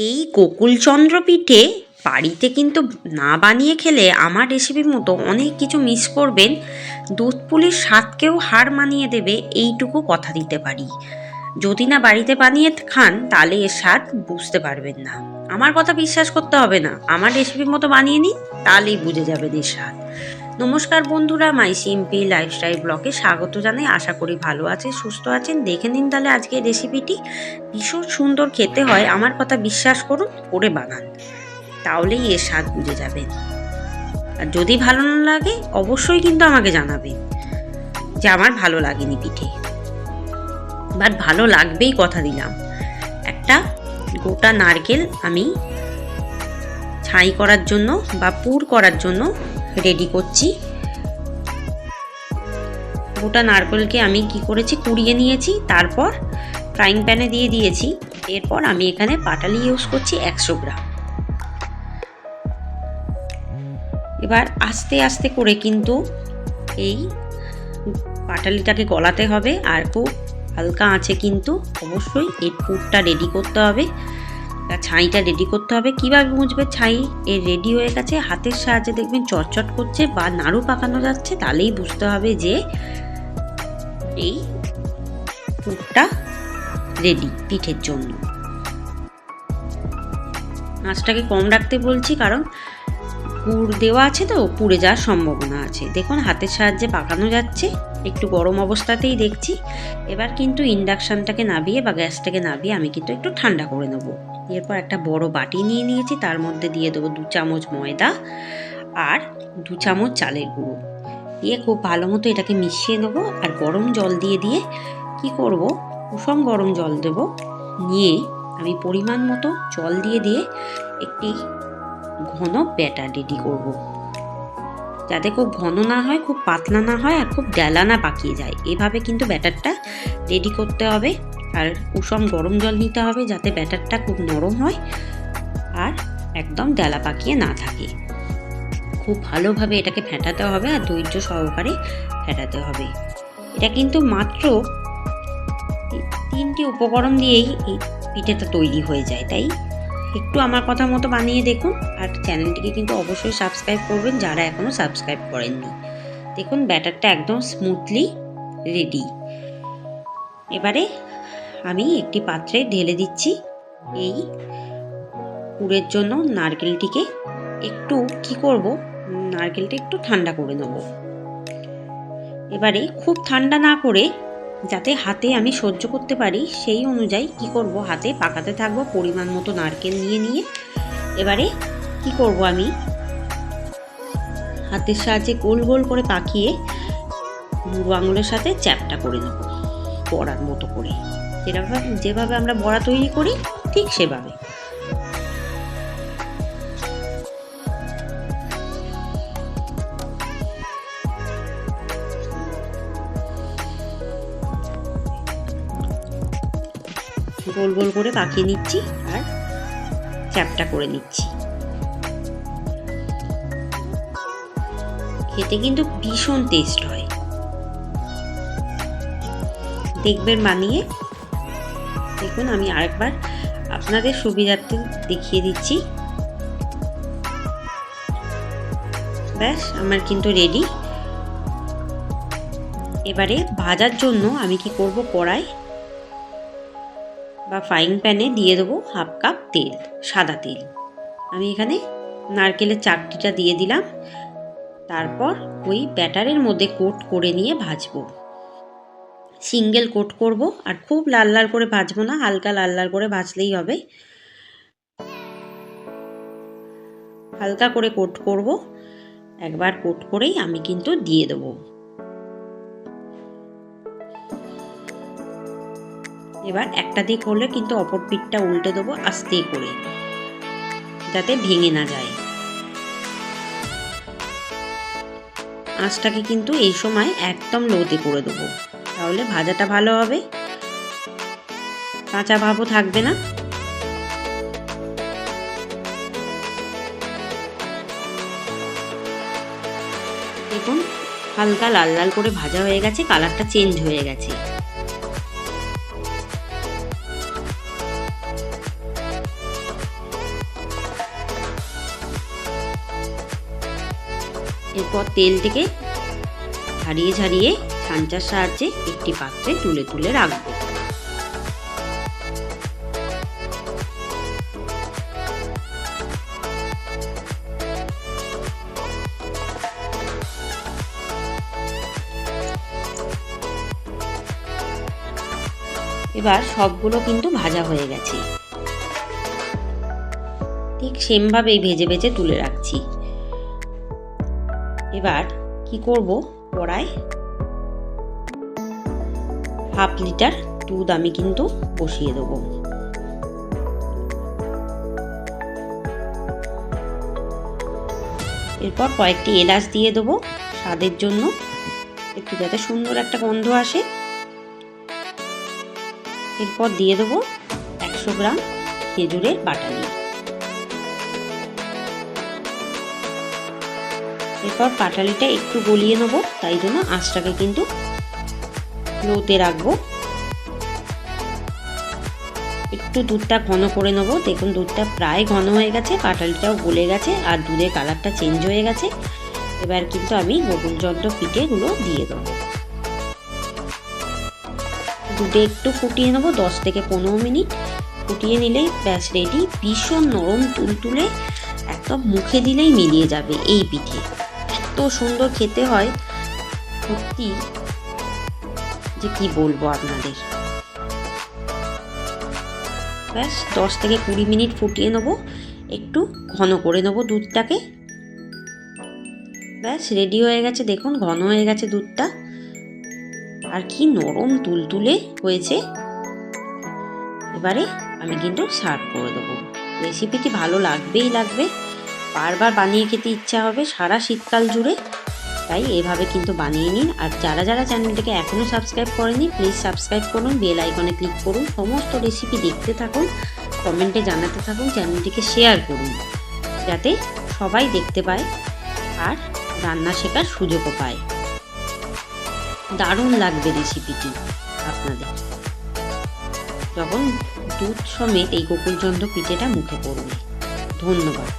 এই গোকুলচন্দ্র পিঠে বাড়িতে কিন্তু না বানিয়ে খেলে আমার রেসিপির মতো অনেক কিছু মিস করবেন। দুধ পুলির স্বাদকেও হার মানিয়ে দেবে, এইটুকু কথা দিতে পারি। যদি না বাড়িতে বানিয়ে খান তাহলে এর স্বাদ বুঝতে পারবেন না। আমার কথা বিশ্বাস করতে হবে না, আমার রেসিপির মতো বানিয়ে নিন, তাহলেই বুঝে যাবেন এর স্বাদ। নমস্কার বন্ধুরা, মাই সিম্পল লাইফস্টাইল ব্লগে স্বাগত জানাই। আশা করি ভালো আছেন, সুস্থ আছেন। দেখে নিন তাহলে আজকের রেসিপিটি। ভীষণ সুন্দর খেতে হয়, আমার কথা বিশ্বাস করুন, করে বানান, তাহলেই এর স্বাদ বুঝে যাবেন। আর যদি ভালো না লাগে অবশ্যই কিন্তু আমাকে জানাবেন যে আমার ভালো লাগেনি পিঠে, বাট ভালো লাগবেই কথা দিলাম। একটা গোটা নারকেল আমি ছাই করার জন্য বা পুর করার জন্য রেডি করছি। গোটা নারকেলকে আমি কি করেছি, কুড়িয়ে নিয়েছি, তারপর ফ্রাইং প্যানে দিয়ে দিয়েছি। এরপর আমি এখানে পাটালি ইউজ করছি 100 গ্রাম। এবার আস্তে আস্তে করে কিন্তু এই পাটালিটাকে গলাতে হবে, আর খুব হালকা আঁচে কিন্তু অবশ্যই এই পুরটা রেডি করতে হবে, ছাইটা রেডি করতে হবে। কীভাবে বুঝবে ছাই এর রেডি হয়ে গেছে? হাতের সাহায্যে দেখবেন চটচট করছে বা নাড়ু পাকানো যাচ্ছে, তাহলেই বুঝতে হবে যে এই পুরটা রেডি পিঠের জন্য। আঁচটাকে কম রাখতে বলছি, কারণ পুর দেওয়া আছে তো পুড়ে যাওয়ার সম্ভাবনা আছে। দেখুন হাতের সাহায্যে পাকানো যাচ্ছে, একটু গরম অবস্থাতেই দেখছি। এবার কিন্তু ইন্ডাকশানটাকে নামিয়ে বা গ্যাসটাকে নামিয়ে আমি কিন্তু একটু ঠান্ডা করে নেবো। এরপর একটা বড় বাটি নিয়ে নিয়েছি, তার মধ্যে দিয়ে দেবো 2 চামচ ময়দা আর 2 চামচ চালের গুঁড়ো দিয়ে খুব ভালো মতো এটাকে মিশিয়ে নেবো। আর গরম জল দিয়ে কি করব, কুসুম গরম জল দেবো। নিয়ে আমি পরিমাণ মতো জল দিয়ে একটি ঘন ব্যাটার রেডি করব, যাতে খুব ঘন না হয়, খুব পাতলা না হয়, আর খুব ডেলা না পাকিয়ে যায়। এভাবে কিন্তু ব্যাটারটা রেডি করতে হবে। আর কুসুম গরম জল নিতে হবে, যাতে ব্যাটারটা খুব নরম হয় আর একদম ডেলা পাকিয়ে না থাকে। খুব ভালোভাবে এটাকে ফেটাতে হবে আর ধৈর্য সহকারে ফেটাতে হবে। এটা কিন্তু মাত্র 3টি উপকরণ দিয়েই এই পিঠেটা তৈরি হয়ে যায়, তাই একটু আমার কথা মতো বানিয়ে দেখুন। আর চ্যানেলটিকে কিন্তু অবশ্যই সাবস্ক্রাইব করবেন যারা এখনও সাবস্ক্রাইব করেননি। দেখুন ব্যাটারটা একদম স্মুথলি রেডি। এবারে আমি একটি পাত্রে ঢেলে দিচ্ছি এই পুরের জন্য নারকেলটিকে। একটু কি করব, নারকেলটা একটু ঠান্ডা করে নেব। এবারে খুব ঠান্ডা না করে, যাতে হাতে আমি সহ্য করতে পারি সেই অনুযায়ী কি করব, হাতে পাকাতে থাকবো পরিমাণ মতো নারকেল নিয়ে। এবারে কি করব, আমি হাতের সাহায্যে গোল গোল করে পাকিয়ে বুড়ো আঙুলের সাথে চ্যাপটা করে নেব, বড়ার মতো করে। যেভাবে আমরা বড়া তৈরি করি ঠিক সেভাবে। গোল গোল করে পাকিয়ে নিচ্ছি আর চ্যাপটা করে নিচ্ছি। খেতে কিন্তু ভীষণ টেস্ট হয়, দেখবেন বানিয়ে। দেখুন আমি আরেকবার আপনাদের সুবিধার্থে দেখিয়ে দিচ্ছি। ব্যাস আমার কিন্তু রেডি। এবারে ভাজার জন্য আমি কি করব, কড়াই বা ফ্রাইং প্যানে দিয়ে দেবো 1/2 কাপ তেল, সাদা তেল। আমি এখানে নারকেলের চাকতিটা দিয়ে দিলাম। তারপর ওই ব্যাটারের মধ্যে কোট করে নিয়ে ভাজবো। সিঙ্গেল কোট করব, আর খুব লাল লাল করে ভাজবো না, হালকা লাল লাল করে ভাজলেই হবে। হালকা করে কোট করব। একবার কোট করেই আমি কিন্তু দিয়ে দেবো। এবার একটা দিক হলে কিন্তু অপর পিঠটা উল্টে দেবো আস্তে করে, যাতে ভেঙে না যায়। আঁচটাকে কিন্তু এই সময় একদম লোতে করে দেবো, তাহলে ভাজাটা ভালো হবে, কাঁচা ভাবও থাকবে না। দেখুন হালকা লাল লাল করে ভাজা হয়ে গেছে, কালারটা চেঞ্জ হয়ে গেছে। এরপর তেল থেকে ঝারিয়ে ঝারিয়ে ছাঁচার সাহায্যে একটি পাত্রে তুলে তুলে রাখবো। এবার সবগুলো কিন্তু ভাজা হয়ে গেছে, ঠিক সেমভাবেই ভেজে ভেজে তুলে রাখছি। এবার কি করব, কড়ায় 1/2 লিটার দুধ আমি কিন্তু বসিয়ে দেবো। এরপর কয়েকটি এলাচ দিয়ে দেবো স্বাদের জন্য, একটু যাতে সুন্দর একটা গন্ধ আসে। এরপর দিয়ে দেবো 100 গ্রাম খেজুরের বাটালি। এরপর পাটালিটা একটু গলিয়ে নেব, তাই জন্য আঁচটাকে কিন্তু লোতে রাখবো। একটু দুধটা ঘন করে নেবো। দেখুন দুধটা প্রায় ঘন হয়ে গেছে, পাটালিটাও গলে গেছে আর দুধের কালারটা চেঞ্জ হয়ে গেছে। এবার কিন্তু আমি গোকুলচন্দ্র পিঠেগুলো দিয়ে দেবো। দুধে একটু ফুটিয়ে নেবো, 10 থেকে 15 মিনিট ফুটিয়ে নিলেই ব্যাস রেডি। ভীষণ নরম তুলতুলে, একদম মুখে দিলেই মিলিয়ে যাবে এই পিঠে। এত সুন্দর খেতে হয় সত্যি যে কি বলবো আপনাদের। ব্যাস 10 থেকে 20 মিনিট ফুটিয়ে নেবো, একটু ঘন করে নেবো দুধটাকে। ব্যাস রেডি হয়ে গেছে, দেখুন ঘন হয়ে গেছে দুধটা, আর কি নরম তুলতুলে হয়েছে। এবারে আমি কিন্তু সার্ভ করে দেবো। রেসিপিটি ভালো লাগবেই লাগবে, বারবার বানিয়ে খেতে ইচ্ছা হবে সারা শীতকাল জুড়ে। তাই এভাবে কিন্তু বানিয়ে নিন। আর যারা যারা চ্যানেলটিকে এখনও সাবস্ক্রাইব করেনি প্লিজ সাবস্ক্রাইব করুন, বেল আইকনে ক্লিক করুন, সমস্ত রেসিপি দেখতে থাকুন, কমেন্টে জানাতে থাকুন, চ্যানেলটিকে শেয়ার করুন যাতে সবাই দেখতে পায় আর রান্না শেখার সুযোগও পায়। দারুণ লাগবে রেসিপিটি আপনাদের যখন দুধ সমেত এই গোকুলচন্দ্র পিঠেটা মুখে পড়বে। ধন্যবাদ।